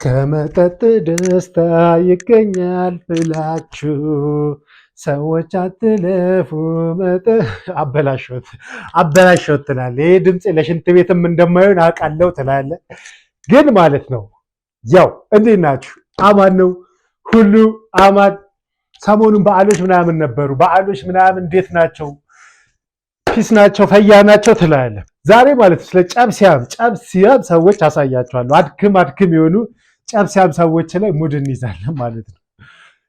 ከመጠጥ ደስታ ይገኛል ብላችሁ ሰዎች አትለፉ። አበላሾት አበላሾት ትላለህ። ይሄ ድምፅ ለሽንት ቤትም እንደማይሆን አውቃለሁ ትላለህ። ግን ማለት ነው ያው እንዴት ናችሁ? አማን ነው ሁሉ አማን። ሰሞኑን በዓሎች ምናምን ነበሩ። በዓሎች ምናምን እንዴት ናቸው? ፒስ ናቸው? ፈያ ናቸው ትላለህ። ዛሬ ማለት ስለ ጨብሲያም ሰዎች አሳያቸዋለሁ። አድክም የሆኑ ጨብሲያም ሰዎች ላይ ሙድ እንይዛለን ማለት ነው።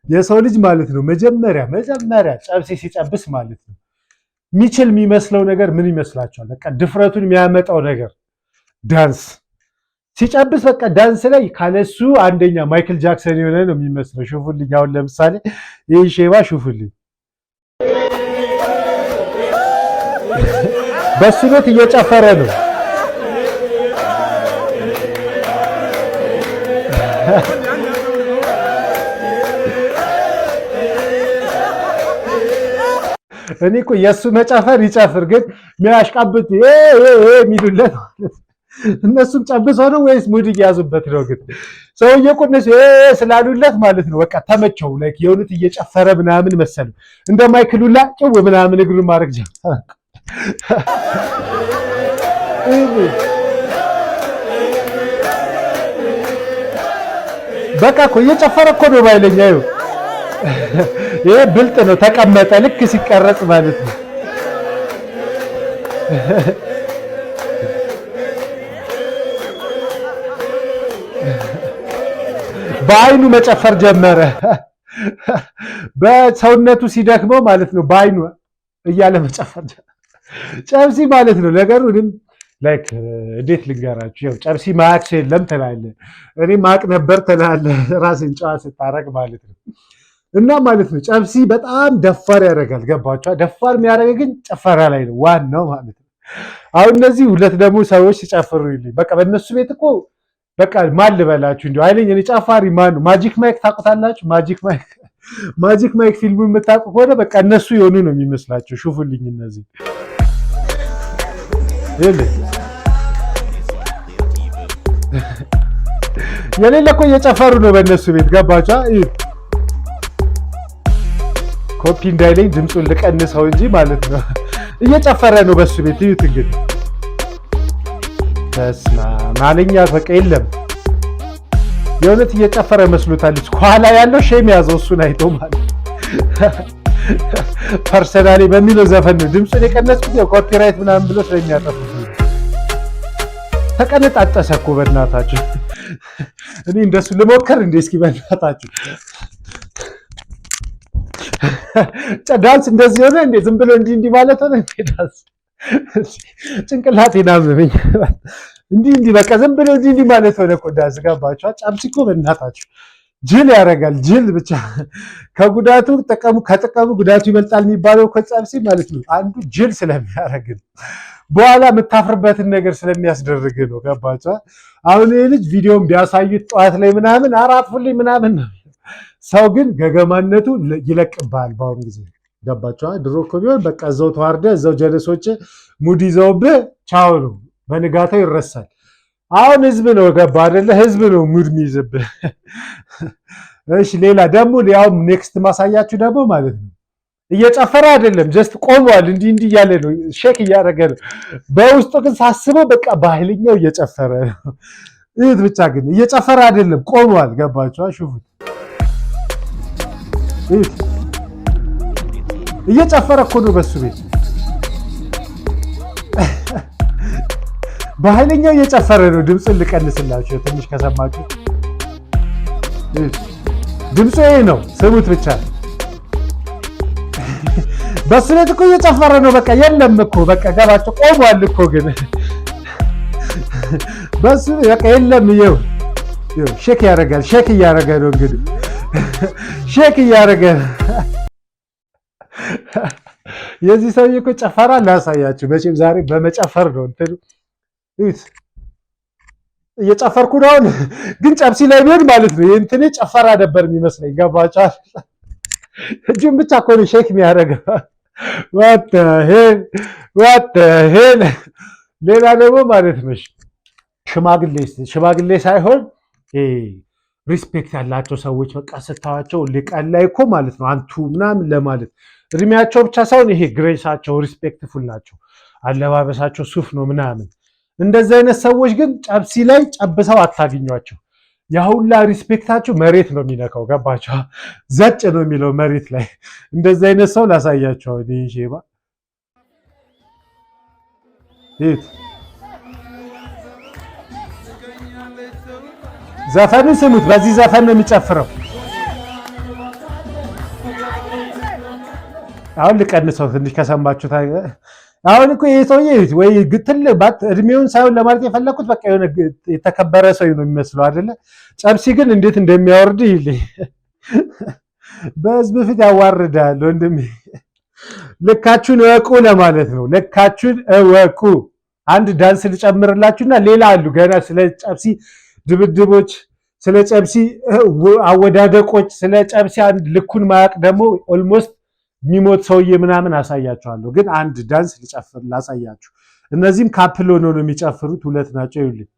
የሰው ልጅ ማለት ነው መጀመሪያ ጨብሲ ሲጨብስ ማለት ነው የሚችል የሚመስለው ነገር ምን ይመስላችኋል? በቃ ድፍረቱን የሚያመጣው ነገር ዳንስ ሲጨብስ በቃ ዳንስ ላይ ካለሱ አንደኛ ማይክል ጃክሰን የሆነ ነው የሚመስለው። ሹፉልኝ፣ አሁን ለምሳሌ ይህ ሼባ ሹፉልኝ፣ በሱ ቤት እየጨፈረ ነው። እኔ እኮ የእሱ መጨፈር ይጨፍር ግን የሚያሽቃብጥ የሚሉለት ማለት እነሱም ጨብሶ ነው ወይስ ሙድ እያዙበት ነው? ግን ሰውዬ እኮ እነሱ ስላሉለት ማለት ነው በቃ ተመቸው። ላይክ የእውነት እየጨፈረ ምናምን መሰለው እንደ ማይክል ሁላ ጭው ምናምን እግሩን ማድረግ ጀመረ። በቃ እኮ እየጨፈረ እኮ ነው ባይለኛ። ይሄ ብልጥ ነው። ተቀመጠ ልክ ሲቀረጽ ማለት ነው። በአይኑ መጨፈር ጀመረ። በሰውነቱ ሲደክመው ማለት ነው በአይኑ እያለ መጨፈር ጀመረ። ጨብሲ ማለት ነው ነገሩ። ላይክ እንዴት ልንገራችሁ? ያው ጨብሲ ማያቅ ሰው የለም ትላለህ። እኔ ማቅ ነበር ትላለህ ራስን ጨዋ ስታረግ ማለት ነው። እና ማለት ነው ጨብሲ በጣም ደፋር ያደርጋል። ገባችኋ? ደፋር የሚያደርግ ግን ጨፈራ ላይ ነው ዋናው ማለት ነው። አሁን እነዚህ ሁለት ደግሞ ሰዎች ሲጨፍሩ ይልኝ በቃ በእነሱ ቤት እኮ በቃ ማን ልበላችሁ እንዲሁ አይለኝ። እኔ ጨፋሪ ማን ነው? ማጂክ ማይክ ታውቁታላችሁ? ማጂክ ማይክ ፊልሙ የምታውቁ ከሆነ በቃ እነሱ የሆኑ ነው የሚመስላቸው። ሹፉልኝ እነዚህ የሌለ እኮ እየጨፈሩ ነው በእነሱ ቤት። ገባችኋ? ኮፒ እንዳይለኝ ድምፁን ልቀንሰው እንጂ ማለት ነው እየጨፈረ ነው በሱ ቤት። እዩት እንግዲህ ተስማ ማለኛ በቃ የለም የእውነት እየጨፈረ መስሎታል። ከኋላ ያለው ሼም ያዘው እሱን አይቶ ማለት ፐርሰናሊ በሚለው ዘፈን ነው ድምፁን የቀነስኩት። ኮፒራይት ምናምን ብሎ ስለሚያጠፉት ተቀነጣጠሰ እኮ በእናታችሁ። እኔ እንደሱ ልሞክር እንዴ? እስኪ በእናታችሁ ዳንስ እንደዚህ ሆነ እንዴ? ዝም ብሎ እንዲህ ማለት ሆነ እንዴ? ዳንስ ጭንቅላቴን አመመኝ። እንዲህ በቃ ዝም ብሎ እንዲህ ማለት ሆነ እኮ ዳንስ። ገባችኋ? ጨብሲ እኮ በእናታችሁ ጅል ያደርጋል። ጅል ብቻ ከጥቅሙ ጉዳቱ ይበልጣል የሚባለው እኮ ጨብሲ ማለት ነው። አንዱ ጅል ስለሚያደርግ በኋላ የምታፍርበትን ነገር ስለሚያስደርግ ነው። ገባችኋ? አሁን ይህ ልጅ ቪዲዮን ቢያሳዩት ጠዋት ላይ ምናምን አራጥፉልኝ ምናምን ነው። ሰው ግን ገገማነቱ ይለቅብሃል በአሁኑ ጊዜ። ገባችኋ? ድሮ እኮ ቢሆን በቃ እዛው ተዋርደህ እዛው ጀለሶች ሙድ ይዘውብህ ቻው ነው፣ በንጋታው ይረሳል። አሁን ህዝብ ነው ገባ አይደለ? ህዝብ ነው ሙድ የሚይዝብህ። እሺ ሌላ ደግሞ ያው ኔክስት ማሳያችሁ ደግሞ ማለት ነው እየጨፈረ አይደለም፣ ጀስት ቆሟል። እንዲህ እያለ ነው፣ ሼክ እያደረገ ነው። በውስጡ ግን ሳስበው በቃ በኃይለኛው እየጨፈረ ነው። እዩት ብቻ ግን እየጨፈረ አይደለም፣ ቆሟል። ገባችኋ? ሹፉት፣ እዩት፣ እየጨፈረ እኮ ነው በሱ ቤት። በኃይለኛው እየጨፈረ ነው። ድምፁን ልቀንስላችሁ ትንሽ ከሰማችሁ። ድምፁ ይሄ ነው፣ ስሙት ብቻ። በሱ ቤት እኮ እየጨፈረ ነው። በቃ የለም እኮ በቃ ገባችሁ? ቆሟል እኮ ግን በሱ በቃ የለም። ይኸው ሼክ ያደርጋል። ሼክ እያደረገ ነው እንግዲህ ሼክ እያደረገ የዚህ ሰውዬ እኮ ጨፈራ ላሳያችሁ። መቼም ዛሬ በመጨፈር ነው እንትኑ። እየጨፈርኩ ነው አሁን። ግን ጨብሲ ላይ ቢሆን ማለት ነው የእንትኔ ጨፈራ ነበር የሚመስለኝ። ገባችኋል? እጁን ብቻ እኮ ነው ሼክ የሚያደርገው። ዋት ሄል። ሌላ ደግሞ ማለት ነው ሽማግሌ ሳይሆን ሪስፔክት ያላቸው ሰዎች በቃ ስታዋቸው ሊቀን ላይ እኮ ማለት ነው አንቱ ምናምን ለማለት እድሜያቸው ብቻ ሳይሆን ይሄ ግሬሳቸው ሪስፔክትፉል ናቸው። አለባበሳቸው ሱፍ ነው ምናምን። እንደዚህ አይነት ሰዎች ግን ጨብሲ ላይ ጨብሰው አታገኟቸው። ያሁላ ሪስፔክታቸው መሬት ነው የሚነካው። ገባቸው? ዘጭ ነው የሚለው መሬት ላይ። እንደዚህ አይነት ሰው ላሳያቸው። ሼባ ዘፈኑ ስሙት። በዚህ ዘፈን ነው የሚጨፍረው። አሁን ልቀንሰው ትንሽ ከሰማችሁት። አሁን እኮ ይሄ ሰውዬ ወይ ግትል እድሜውን ሳይሆን ለማለት የፈለኩት በቃ የሆነ የተከበረ ሰው ነው የሚመስለው አይደለ? ጨብሲ ግን እንዴት እንደሚያወርድ ይልኝ በህዝብ ፊት ያዋርዳል። ወንድሜ ልካችሁን እወቁ ለማለት ነው። ልካችሁን እወቁ። አንድ ዳንስ ልጨምርላችሁና ሌላ አሉ ገና ስለ ጨብሲ ድብድቦች፣ ስለ ጨብሲ አወዳደቆች፣ ስለ ጨብሲ አንድ ልኩን ማያቅ ደግሞ ኦልሞስት የሚሞት ሰውዬ ምናምን አሳያችኋለሁ። ግን አንድ ዳንስ ልጨፍር ላሳያችሁ። እነዚህም ካፕል ሆነው ነው የሚጨፍሩት። ሁለት ናቸው። ይኸውልህ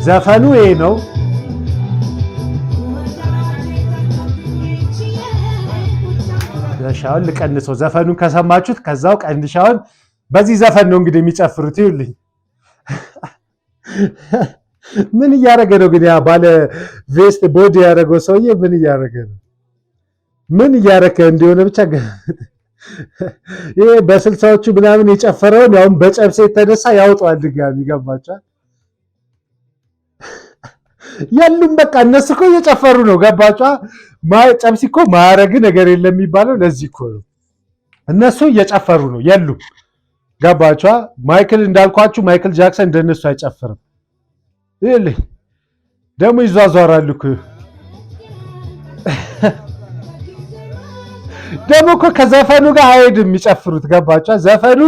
ዘፈኑ ይሄ ነው። ሻውን ልቀንሰው። ዘፈኑን ከሰማችሁት ከዛው ቀንሻውን። በዚህ ዘፈን ነው እንግዲህ የሚጨፍሩት። ይኸውልህ ምን እያደረገ ነው ግን ያ ባለ ቬስት ቦዲ ያደረገው ሰውዬ ምን እያደረገ ነው? ምን እያደረገ እንደሆነ ብቻ ይሄ በስልሳዎቹ ምናምን የጨፈረውን ያውም በጨብሴ የተነሳ ያውጣዋል ድጋሚ። ገባችኋል? የሉም በቃ እነሱ እኮ እየጨፈሩ ነው። ገባችኋል? ጨብሲ እኮ ማያረግ ነገር የለም የሚባለው ለዚህ እኮ ነው። እነሱ እየጨፈሩ ነው። የሉም። ገባችኋል? ማይክል እንዳልኳችሁ ማይክል ጃክሰን እንደነሱ አይጨፍርም። ይልኝ ደግሞ ይዟዟራሉ እኮ ደግሞ እኮ ከዘፈኑ ጋር አይሄድም የሚጨፍሩት። ገባችኋል? ዘፈኑ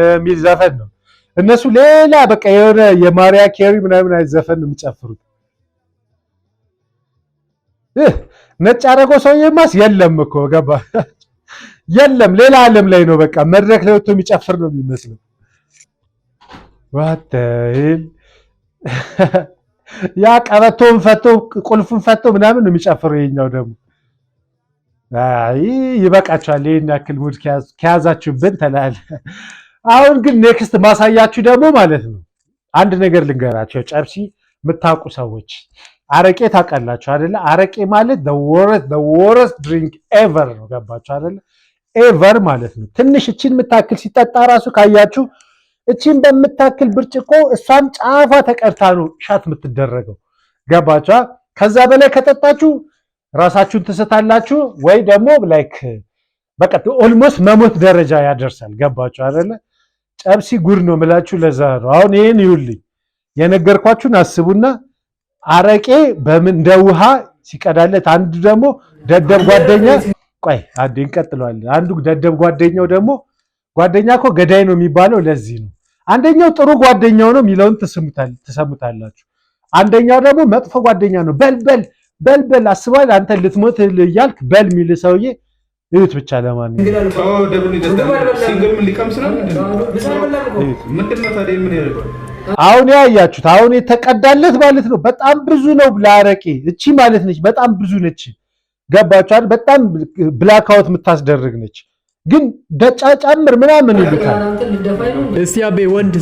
የሚል ዘፈን ነው። እነሱ ሌላ በቃ የሆነ የማሪያ ኬሪ ምናምን አይነት ዘፈን ነው የሚጨፍሩት። ነጭ አደረገው ሰውዬማስ የለም እኮ ገባ የለም። ሌላ ዓለም ላይ ነው። በቃ መድረክ ላይ ወጥቶ የሚጨፍር ነው የሚመስለው። ዋተይል ያ ቀበቶን ፈቶ ቁልፉን ፈቶ ምናምን ነው የሚጨፍረው። ይሄኛው ደግሞ አይ ይበቃችኋል። ይሄን ያክል ሙድ ከያዛችሁብን ተላል። አሁን ግን ኔክስት ማሳያችሁ ደግሞ ማለት ነው አንድ ነገር ልንገራችሁ። ጨብሲ የምታውቁ ሰዎች አረቄ ታውቃላችሁ አይደለ? አረቄ ማለት the worst drink ever ነው። ገባችሁ አይደለ? ኤቨር ማለት ነው። ትንሽ እቺን የምታክል ሲጠጣ ራሱ ካያችሁ እቺን በምታክል ብርጭቆ እሷም ጫፏ ተቀርታ ነው ሻት የምትደረገው። ገባችሁ? ከዛ በላይ ከጠጣችሁ ራሳችሁን ትስታላችሁ ወይ ደግሞ ላይክ በቃ ኦልሞስት መሞት ደረጃ ያደርሳል። ገባችሁ አይደለ? ጨብሲ ጉድ ነው የምላችሁ። ለዛ ነው አሁን ይሄን ይውልኝ የነገርኳችሁን አስቡና አረቄ በምን እንደ ውሃ ሲቀዳለት፣ አንዱ ደግሞ ደደብ ጓደኛ ቆይ አንዴ እንቀጥለዋለን። አንዱ ደደብ ጓደኛው ደግሞ ጓደኛ እኮ ገዳይ ነው የሚባለው ለዚህ ነው። አንደኛው ጥሩ ጓደኛው ነው የሚለውን ትሰሙታላችሁ። አንደኛው ደግሞ መጥፎ ጓደኛ ነው። በልበል አስባል አንተ ልትሞት እያልክ በል የሚል ሰውዬ እዩት ብቻ። ለማንኛውም አሁን ያያችሁት አሁን የተቀዳለት ማለት ነው በጣም ብዙ ነው ለአረቄ። እቺ ማለት ነች በጣም ብዙ ነች። ገባችኋል? በጣም ብላክአውት የምታስደርግ ነች። ግን ደጫ ጨምር ምናምን ይሉታል። እስቲ አቤ ወንድ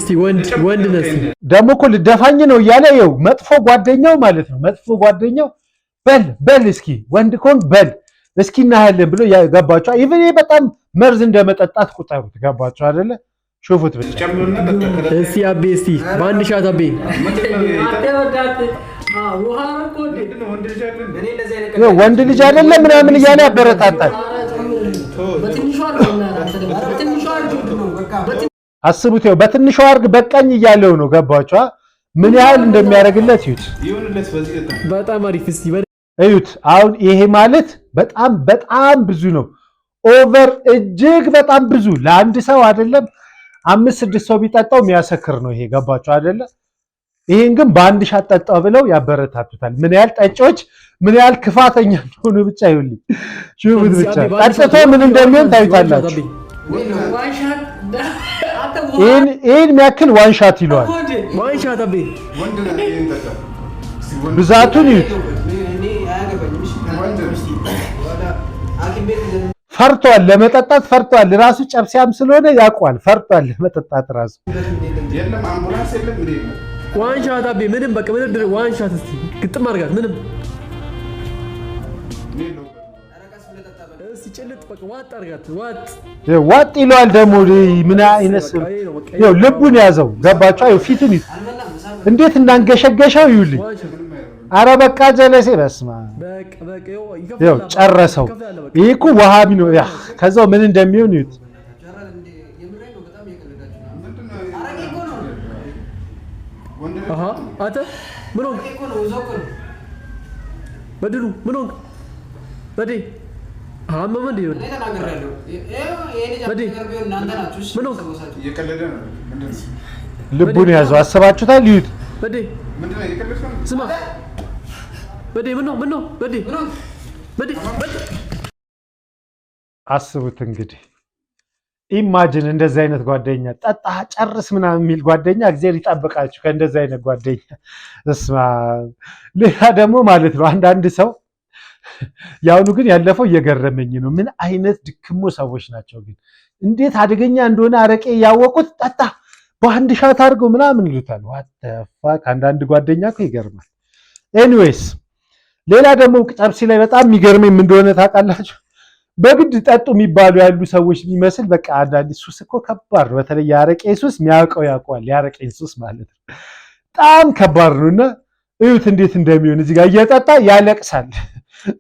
ነስ ደግሞ እኮ ልደፋኝ ነው እያለ ይኸው መጥፎ ጓደኛው ማለት ነው። መጥፎ ጓደኛው በል እስኪ ወንድ ኮን በል እስኪ እናያለን ብሎ ገባችኋ? ኢቭን በጣም መርዝ እንደመጠጣት ቁጠሩት። ገባችኋ አይደለ? ሹፉት ብቻ። እስቲ አቤ እስቲ በአንድ ሻት አቤ ወንድ ልጅ አይደለ ምናምን እያለ ያበረታታል። አስቡት፣ ይኸው በትንሿ አርግ በቀኝ እያለው ነው። ገባችኋ? ምን ያህል እንደሚያደርግለት እዩት። በጣም አሪፍ። እስቲ እዩት። አሁን ይሄ ማለት በጣም ብዙ ነው። ኦቨር እጅግ በጣም ብዙ ለአንድ ሰው አይደለም 5-6 ሰው ቢጠጣው የሚያሰክር ነው ይሄ። ገባችሁ አይደለ? ይሄን ግን በአንድ ሻት ጠጣው ብለው ያበረታቱታል። ምን ያህል ጠጪዎች ምን ያህል ክፋተኛ እንደሆኑ ብቻ ይሁንልኝ። ሹፉት ብቻ። ጠጥቶ ምን እንደሚሆን ታዩታላችሁ። ይሄን የሚያክል ዋንሻት ይለዋል። ዋንሻት አቤ ብዛቱን ይዩት። ፈርቷል፣ ለመጠጣት ፈርቷል። ራሱ ጨብሲያም ስለሆነ ያውቋል። ፈርቷል ለመጠጣት ራሱ። የለም አምቡላንስ የለም እንዴ? ዋንሻት አቤ ምንም በቃ ምንም ዋንሻት እስቲ ግጥም አድርጋት ምንም እስቲ ጭልጥ በቃ ዋጥ አድርጋት ዋጥ ይለዋል። ደግሞ ምን አይነት ነው ልቡን ያዘው። ገባችሁ? ፊቱን እንዴት እንዳንገሸገሸው ይውልኝ። አረ በቃ ጀለሴ በስማ ይኸው ጨረሰው። ይሄ እኮ ወሃቢ ነው። ያ ከዛው ምን እንደሚሆን ይዩት። አሃ አተ ምን ሆንክ? በድሉ ምን ሆንክ? በዴ አመመ እንዴ? በዴ ምን ሆንክ? ልቡን ያዘው። አሰባችሁታል? ይዩት። በዴ ስማ በዴ ምን ነው በዴ አስቡት እንግዲህ ኢማጂን እንደዚህ አይነት ጓደኛ ጠጣ ጨርስ ምናምን የሚል ጓደኛ እግዚአብሔር ይጠብቃችሁ ከእንደዚህ አይነት ጓደኛ። እስማ ሌላ ደግሞ ማለት ነው አንዳንድ ሰው ያውኑ ግን ያለፈው እየገረመኝ ነው። ምን አይነት ድክሞ ሰዎች ናቸው ግን እንዴት አደገኛ እንደሆነ አረቄ ያወቁት ጠጣ በአንድ ሻት አድርገው ምናምን ይሉታል። ዋት ፋክ አንዳንድ ጓደኛ እኮ ይገርማል። ኤኒዌይስ ሌላ ደግሞ ጨብሲ ላይ በጣም የሚገርመኝ ምን እንደሆነ ታውቃላችሁ? በግድ ጠጡ የሚባሉ ያሉ ሰዎች የሚመስል በቃ አንዳንድ ሱስ እኮ ከባድ ነው። በተለይ የአረቄ ሱስ የሚያውቀው ያውቀዋል። የአረቄ ሱስ ማለት ነው በጣም ከባድ ነው እና እዩት እንዴት እንደሚሆን እዚህ ጋር እየጠጣ ያለቅሳል።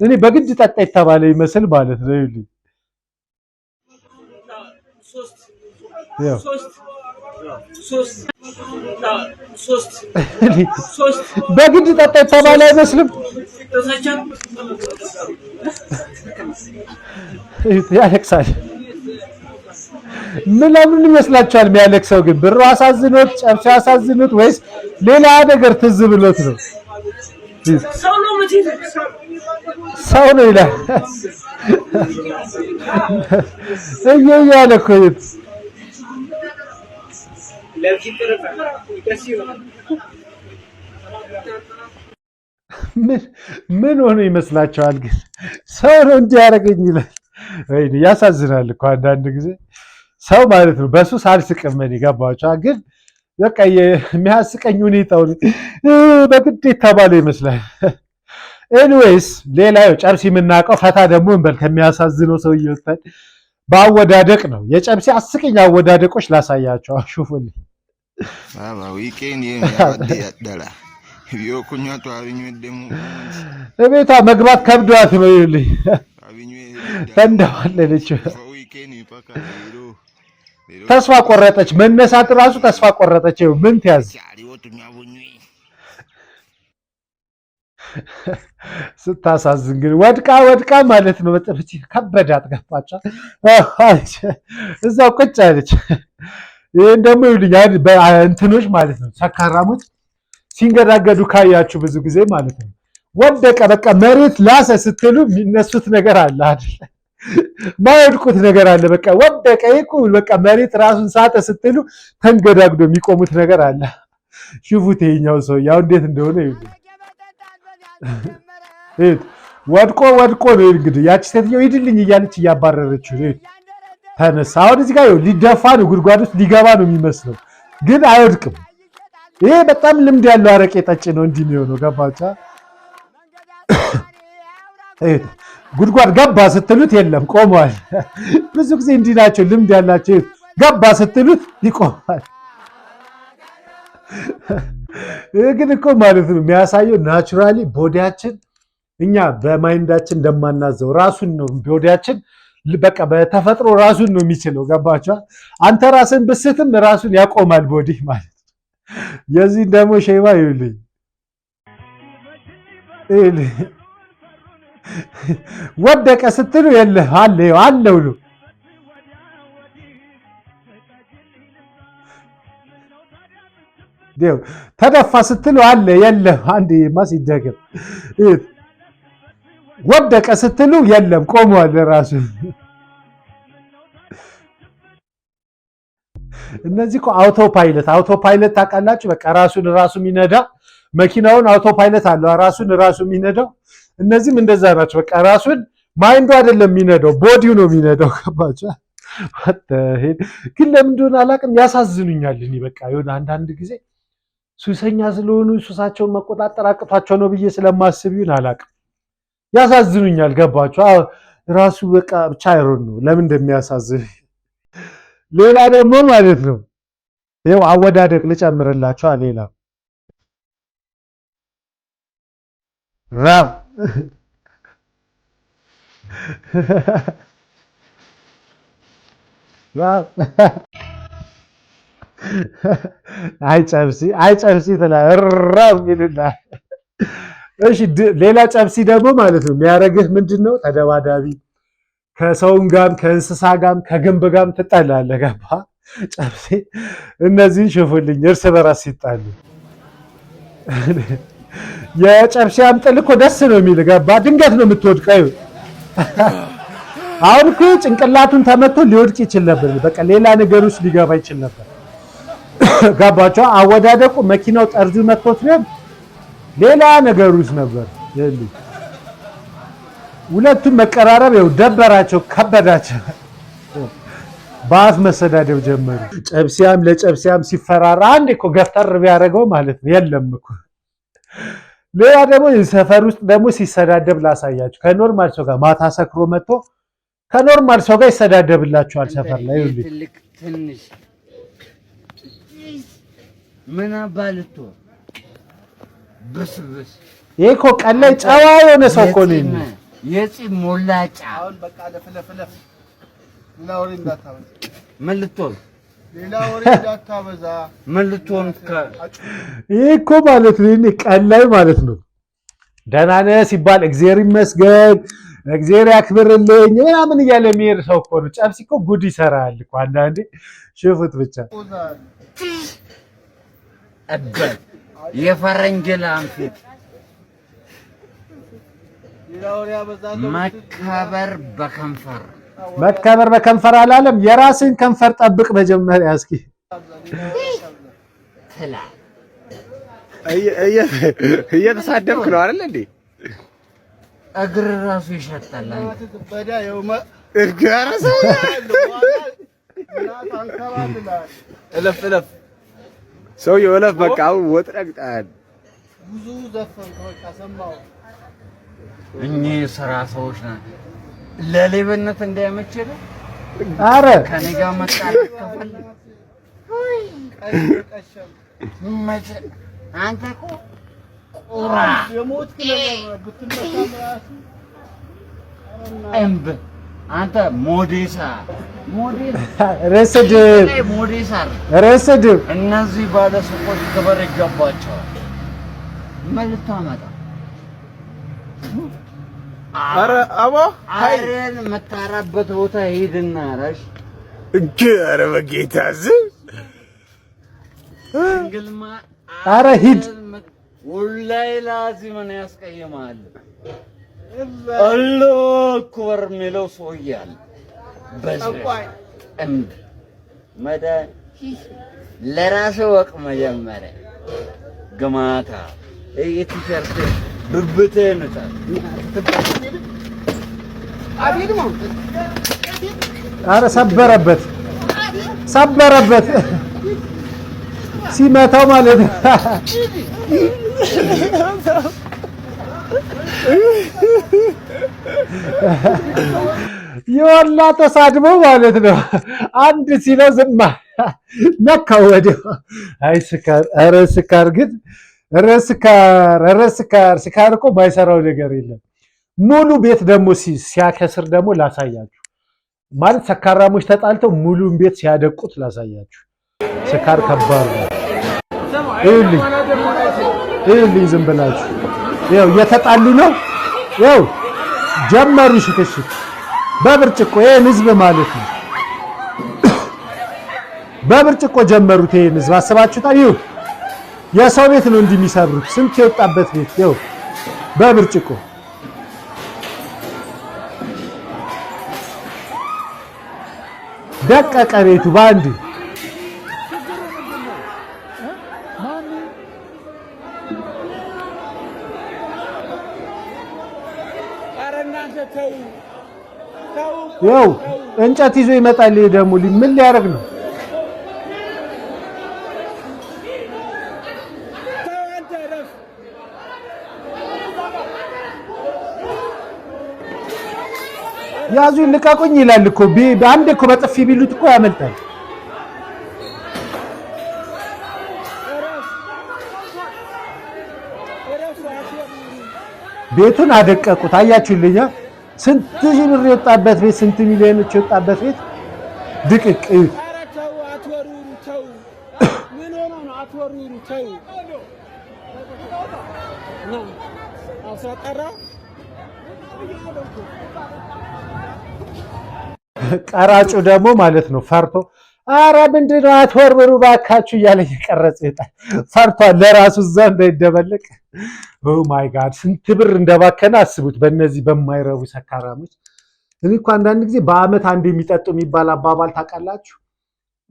እኔ በግድ ጠጣ የተባለ ይመስል ማለት ነው። ይኸውልኝ በግድ ጠጣ የተባለ አይመስልም። ያለቅሳል። ምን ይመስላችኋል የሚያለቅሰው ግን? ብሩ አሳዝኖት ጨብሲ አሳዝኖት ወይስ ሌላ ነገር ትዝ ብሎት ነው? ሰው ነው ይላል እያለ እኮ ምን ሆኖ ይመስላችኋል ግን? ሰው ነው እንዲህ ያደረገኝ ይላል። ወይኔ ያሳዝናል እኮ አንዳንድ ጊዜ ሰው ማለት ነው። በሱስ አልስቅም እኔ ገባችኋ? ግን በቃ የሚያስቀኝ ሁኔታው በግድ የተባለ ይመስላል። ኤኒዌይስ ሌላ ጨብሲ የምናውቀው ፈታ ደግሞ እንበል ከሚያሳዝነው ሰው እየወጣን በአወዳደቅ ነው። የጨብሲ አስቀኝ አወዳደቆች ላሳያቸው። አሹፉልኝ ቤቷ መግባት ከብዷት ነው። ይኸውልኝ ተንደዋለች። ተስፋ ቆረጠች። መነሳት ራሱ ተስፋ ቆረጠች። ምን ትያዝ ስታሳዝን ግን ወድቃ ማለት ነው። በጥብጭ ከበዳት ገባቻ እዛው ቁጭ አለች። ይሄን ደግሞ ይኸውልኝ በእንትኖች ማለት ነው ሰካራሞች ሲንገዳገዱ ካያችሁ ብዙ ጊዜ ማለት ነው ወደቀ በቃ መሬት ላሰ ስትሉ የሚነሱት ነገር አለ አይደል? ማይወድቁት ነገር አለ። በቃ ወደቀ ይኩ በቃ መሬት ራሱን ሳተ ስትሉ ተንገዳግዶ የሚቆሙት ነገር አለ። ሽፉት ይኸኛው ሰው ያው እንዴት እንደሆነ ይኸውልኝ ወድቆ ነው እንግዲህ ያቺ ሴትዮ ሂድልኝ እያለች እያባረረችው ነው። ተነሳ። አሁን እዚህ ጋር ሊደፋ ነው፣ ጉድጓድ ውስጥ ሊገባ ነው የሚመስለው ግን አይወድቅም። ይሄ በጣም ልምድ ያለው አረቄ ጠጭ ነው እንዲህ የሚሆነው ገባቻ? ጉድጓድ ገባ ስትሉት የለም ቆሟል። ብዙ ጊዜ እንዲህ ናቸው ልምድ ያላቸው። ገባ ስትሉት ይቆማል። ይሄ ግን እኮ ማለት ነው የሚያሳየው ናቹራሊ ቦዲያችን እኛ በማይንዳችን እንደማናዘው ራሱን ነው ቦዲያችን በቃ በተፈጥሮ ራሱን ነው የሚችለው ገባቻ? አንተ ራስን ብስትም ራሱን ያቆማል ቦዲ ማለት የዚህ ደግሞ ሼባ ይኸውልኝ ወደቀ ስትሉ የለህ አለው ነው። ተደፋ ስትሉ አለ የለም። አንዴ ማሲደገም ወደቀ ስትሉ የለም ቆሟል ራሱ። እነዚህ እኮ አውቶ ፓይለት ታውቃላችሁ? በቃ ራሱን የሚነዳ መኪናውን አውቶ ፓይለት አለው ራሱን የሚነዳው። እነዚህም እንደዛ ናቸው። በቃ ራሱን ማይንዱ አይደለም የሚነዳው ቦዲው ነው የሚነዳው። ገባችሁ? ግን ለምን እንደሆነ አላውቅም ያሳዝኑኛል። እኔ በቃ የሆነ አንዳንድ ጊዜ ሱሰኛ ስለሆኑ ሱሳቸውን መቆጣጠር አቅቷቸው ነው ብዬ ስለማስብ ይሁን አላውቅም ያሳዝኑኛል። ገባችሁ? ራሱ በቃ ብቻ አይሮን ነው ለምን እንደሚያሳዝን። ሌላ ደግሞ ማለት ነው ይኸው አወዳደቅ ልጨምርላችሁ። ሌላ ራብ አይጨብሲ ተላራም ይልና እሺ። ሌላ ጨብሲ ደግሞ ማለት ነው የሚያረግህ ምንድነው? ተደባዳቢ ከሰውም ጋር ከእንስሳ ጋር ከግንብ ጋር ትጣላለህ። ገባ? ጨብሲ እነዚህን ሽፉልኝ እርስ በራስ ሲጣሉ የጨብሲ አምጥል እኮ ደስ ነው የሚል። ገባ? ድንገት ነው የምትወድቀው። አሁን እኮ ጭንቅላቱን ተመቶ ሊወድቅ ይችል ነበር። በቃ ሌላ ነገር ውስጥ ሊገባ ይችል ነበር። ገባቸው? አወዳደቁ መኪናው ጠርዙ መጥቶት ነው ሌላ ነገር ውስጥ ነበር። ሁለቱም መቀራረብ ይኸው ደበራቸው፣ ከበዳቸው። በአፍ መሰዳደብ ጀመሩ። ጨብሲያም ለጨብሲያም ሲፈራራ አንድ እኮ ገፍተር ቢያደርገው ማለት ነው የለም እኮ። ሌላ ደግሞ ሰፈር ውስጥ ደግሞ ሲሰዳደብ ላሳያችሁ። ከኖርማል ሰው ጋር ማታ ሰክሮ መጥቶ ከኖርማል ሰው ጋር ይሰዳደብላችኋል ሰፈር ላይ። ትንሽ ምን አባልቶ ብስብስ ይሄ እኮ ቀን ላይ ጨዋ የሆነ ሰው እኮ ነው። የፂም ሞላጫ አሁን በቃ ለፍለፍለፍ ሌላ ወሬ እንዳታበዛ። ምን ልትሆን ሌላ ወሬ እንዳታበዛ። ምን ልትሆን ይሄ እኮ ማለት ነው ቀን ላይ ማለት ነው ደህና ነህ ሲባል እግዚአብሔር ይመስገን እግዚአብሔር ያክብርልኝ ምናምን እያለ የሚሄድ ሰው እኮ ነው። ጨብሲ እኮ ጉድ ይሰራል እኮ አንዳንዴ። ሽፉት ብቻ እበት የፈረንጅ ላንፊት መከበር በከንፈር አላለም። የራስን ከንፈር ጠብቅ መጀመሪያ እስኪ። እየተሳደብክ ነው አይደል እንዴ? እግር ራሱ ይሸጣል። እለፍ እለፍ ሰውዬው እለፍ። በቃ አሁን ወጥ ረግጠሃል። ብዙ ዘፈን በቃ ሰማሁ። እኚህ ስራ ሰዎች ናቸው። ለሌብነት እንዳይመችል አረ ከኔ ጋር መጣላት ከፈለግ አንተ እኮ ቁራ የሞት ክለብ ብትመጣም ራሱ እምብ አንተ ሞዴሳ ረስድ እነዚህ ባለ ሱቆች ክብር ይገባቸዋል። ምን ልታመጣ? አረ አባ አይረን መታራበት ቦታ ሄድና ረሽ እንጂ አረ በጌታ ዝም እንግልማ አረ ሂድ ወላሂ ላዚም ነው ያስቀየማል። አላሁ አክበር የሚለው ሰውዬ አለ። በዚህ እንድ መደ ለራስ ወቅ መጀመሪያ ግማታ እየቲሸርት ብብቴን ታል አረ ሰበረበት ሲመታው ማለት ነው። የወላ ተሳድቦ ማለት ነው። አንድ ሲለው ዝም ነካው ወዲያው። አይ ስካር፣ ኧረ ስካር ግን ስካር እኮ ማይሰራው ነገር የለም። ሙሉ ቤት ደግሞ ሲያከስር ደግሞ ላሳያችሁ። ማለት ሰካራሞች ተጣልተው ሙሉን ቤት ሲያደቁት ላሳያችሁ። ስካር ከባድ ነው። ይኸውልኝ ዝም ብላችሁ ይኸው እየተጣሉ ነው። ይኸው ጀመሩ ሽክሽክ በብርጭቆ። ይሄን ህዝብ ማለት ነው በብርጭቆ ጀመሩት። ይሄን ህዝብ አስባችሁታል? ይኸው የሰው ቤት ነው እንዲህ የሚሰሩት። ስንት የወጣበት ቤት ይኸው በብርጭቆ። ደቀቀ ቤቱ በአንድ ያው እንጨት ይዞ ይመጣል። ደግሞ ምን ሊያደርግ ነው? ያዙኝ ልቀቁኝ ይላል እኮ አንዴ እኮ በጥፊ ቢሉት እኮ ያመልጣል። ቤቱን አደቀቁት። አያችሁልኛ? ስንት ሺህ ብር የወጣበት ቤት፣ ስንት ሚሊዮኖች የወጣበት ቤት ድቅቅ። ቀራጩ ደግሞ ማለት ነው ፈርቶ አረ ምንድነው አትወርብሩ ባካችሁ እያለ እየቀረጸ ይጣል። ፈርቷል ለራሱ እዛ እንዳይደበለቅ። ኦ ማይ ጋድ ስንት ብር እንደባከነ አስቡት በእነዚህ በማይረቡ ሰካራሞች። እኔ እኮ አንዳንድ ጊዜ በአመት አንድ የሚጠጡ የሚባል አባባል ታውቃላችሁ?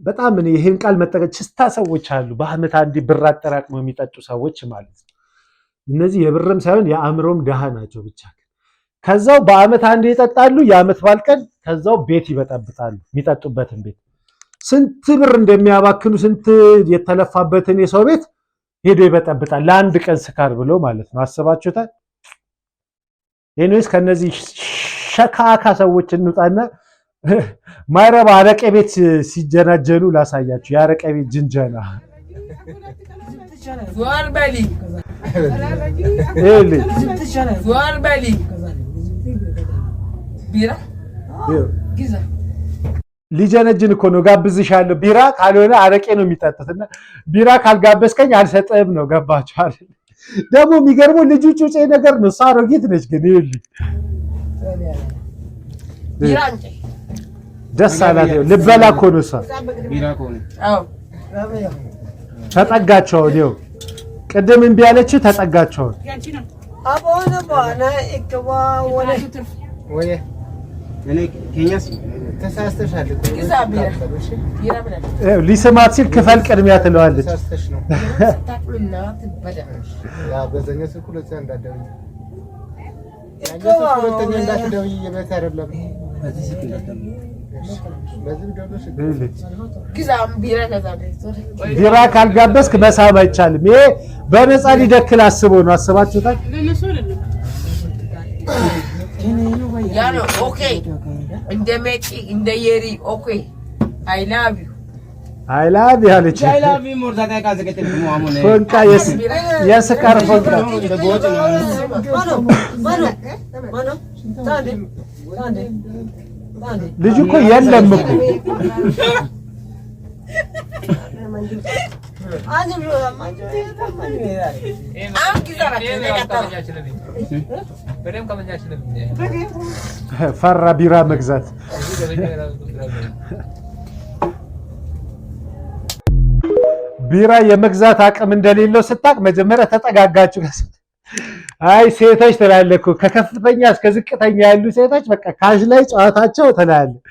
በጣም እኔ ይሄን ቃል መጠቀም ችስታ ሰዎች አሉ። በአመት አንድ ብር አጠራቅመው የሚጠጡ ሰዎች ማለት ነው። እነዚህ የብርም ሳይሆን የአእምሮም ድሃ ናቸው ብቻ። ከዛው በአመት አንድ ይጠጣሉ፣ የአመት በዓል ቀን ከዛው ቤት ይበጠብጣሉ። የሚጠጡበትን ቤት ስንት ብር እንደሚያባክኑ ስንት የተለፋበትን የሰው ቤት ሄዶ ይበጠብጣል ለአንድ ቀን ስካር ብሎ ማለት ነው። አስባችሁታል? ኤኒዌይስ ከነዚህ ሸካካ ሰዎች እንውጣና ማይረባ አረቄ ቤት ሲጀናጀኑ ላሳያችሁ። የአረቄ ቤት ጅንጀና ሊጀነጅን እኮ ነው። ጋብዝሻለሁ ቢራ ካልሆነ አረቄ ነው የሚጠጡትና ቢራ ካልጋበዝከኝ አልሰጥህም ነው። ገባችሁ አይደል? ደግሞ የሚገርመው ልጁ ጩጬ ነገር ነው። እሷ አሮጊት ነች ግን ይኸውልህ ደስ አላት። ልበላ እኮ ነው እሷ። ተጠጋቸው ነው ቅድም እምቢ ያለችው ተጠጋቸው። ሊስማት ሲል ክፈል ቅድሚያ ትለዋለች። ቢራ ካልጋበዝክ መሳብ አይቻልም። ይሄ በነፃ ሊደክል አስቦ ነው። አስባችሁታል? አይላቭ ያለች ፎንቃ የስካር ፎንቃ ልጅ እኮ የለም እኮ ፈራ ቢራ መግዛት። ቢራ የመግዛት አቅም እንደሌለው ስታቅ መጀመሪያ ተጠጋጋችሁ። አይ ሴቶች ትላለህ እኮ ከከፍተኛ እስከ ዝቅተኛ ያሉ ሴቶች በቃ ካሽ ላይ ጨዋታቸው ትላለህ።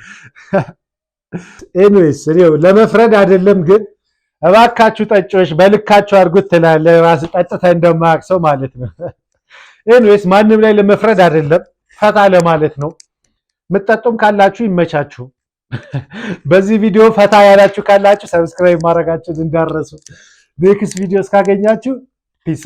ኤኒዌይስ እኔው ለመፍረድ አይደለም ግን እባካችሁ ጠጪዎች በልካችሁ አድርጉት ትላለህ። ራስህ ጠጥተህ እንደማያውቅ ሰው ማለት ነው። ኤኒዌይስ ማንም ላይ ለመፍረድ አይደለም ፈታ ለማለት ነው። የምትጠጡም ካላችሁ ይመቻችሁ። በዚህ ቪዲዮ ፈታ ያላችሁ ካላችሁ ሰብስክራይብ ማድረጋችሁን እንዳትረሱ። ኔክስት ቪዲዮ እስካገኛችሁ